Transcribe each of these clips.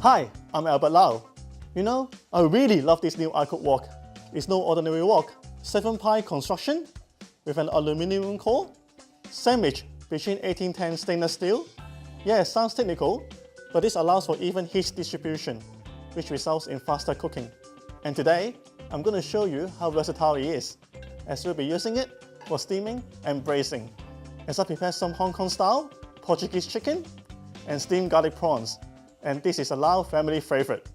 Hi, I'm Albert Lau. You know, I really love this new iCook wok. It's no ordinary wok. 7-ply construction with an aluminium core, sandwiched between 1810 stainless steel. Yeah, it sounds technical, but this allows for even heat distribution, which results in faster cooking. And today, I'm going to show you how versatile it is, as we'll be using it for steaming and braising. As I prepare some Hong Kong style Portuguese chicken and steamed garlic prawns. And this is a Lau family favorite.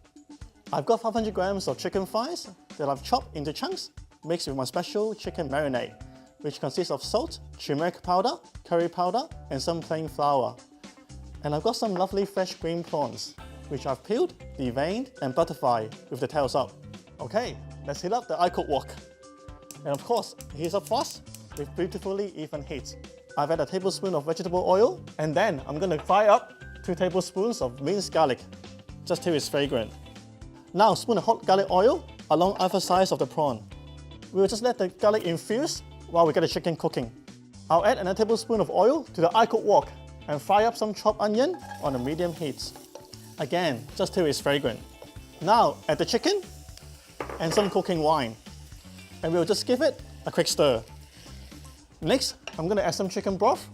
I've got 500 grams of chicken thighs that I've chopped into chunks, mixed with my special chicken marinade, which consists of salt, turmeric powder, curry powder, and some plain flour. And I've got some lovely fresh green prawns, which I've peeled, deveined, and butterfried with the tails up. Okay, let's heat up the iCook wok. And of course, here's up fast with beautifully even heat. I've added a tablespoon of vegetable oil, and then I'm going to fry up 2 tablespoons of minced garlic, just till it's fragrant. Now spoon of hot garlic oil along either side of the prawn. We'll just let the garlic infuse while we get the chicken cooking. I'll add another tablespoon of oil to the iCook wok and fry up some chopped onion on a medium heat. Again, just till it's fragrant. Now add the chicken and some cooking wine, and we'll just give it a quick stir. Next, I'm going to add some chicken broth,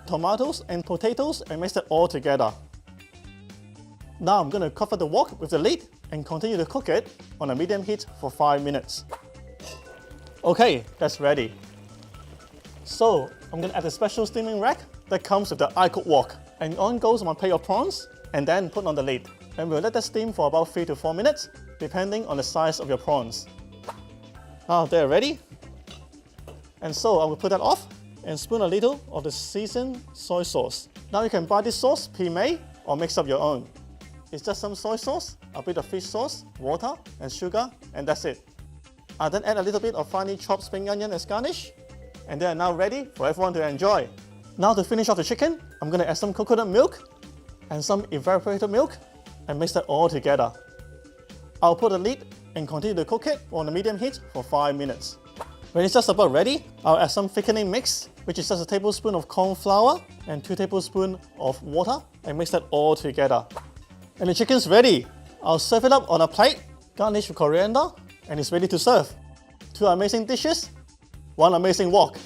tomatoes and potatoes, and mix it all together. Now I'm going to cover the wok with the lid and continue to cook it on a medium heat for 5 minutes. Okay, that's ready. So I'm going to add a special steaming rack that comes with the iCook wok. And on goes my plate of prawns, and then put on the lid. And we'll let that steam for about 3 to 4 minutes, depending on the size of your prawns. Now they're ready. And so I will put that off and spoon a little of the seasoned soy sauce. Now you can buy this sauce pre-made or mix up your own. It's just some soy sauce, a bit of fish sauce, water and sugar, and that's it. I then add a little bit of finely chopped spring onion as garnish, and they are now ready for everyone to enjoy. Now to finish off the chicken, I'm going to add some coconut milk and some evaporated milk and mix that all together. I'll put a lid and continue to cook it on a medium heat for 5 minutes. When it's just about ready, I'll add some thickening mix, which is just a tablespoon of corn flour and 2 tablespoons of water, and mix that all together. And the chicken's ready. I'll serve it up on a plate, garnish with coriander, and it's ready to serve. 2 amazing dishes, 1 amazing wok.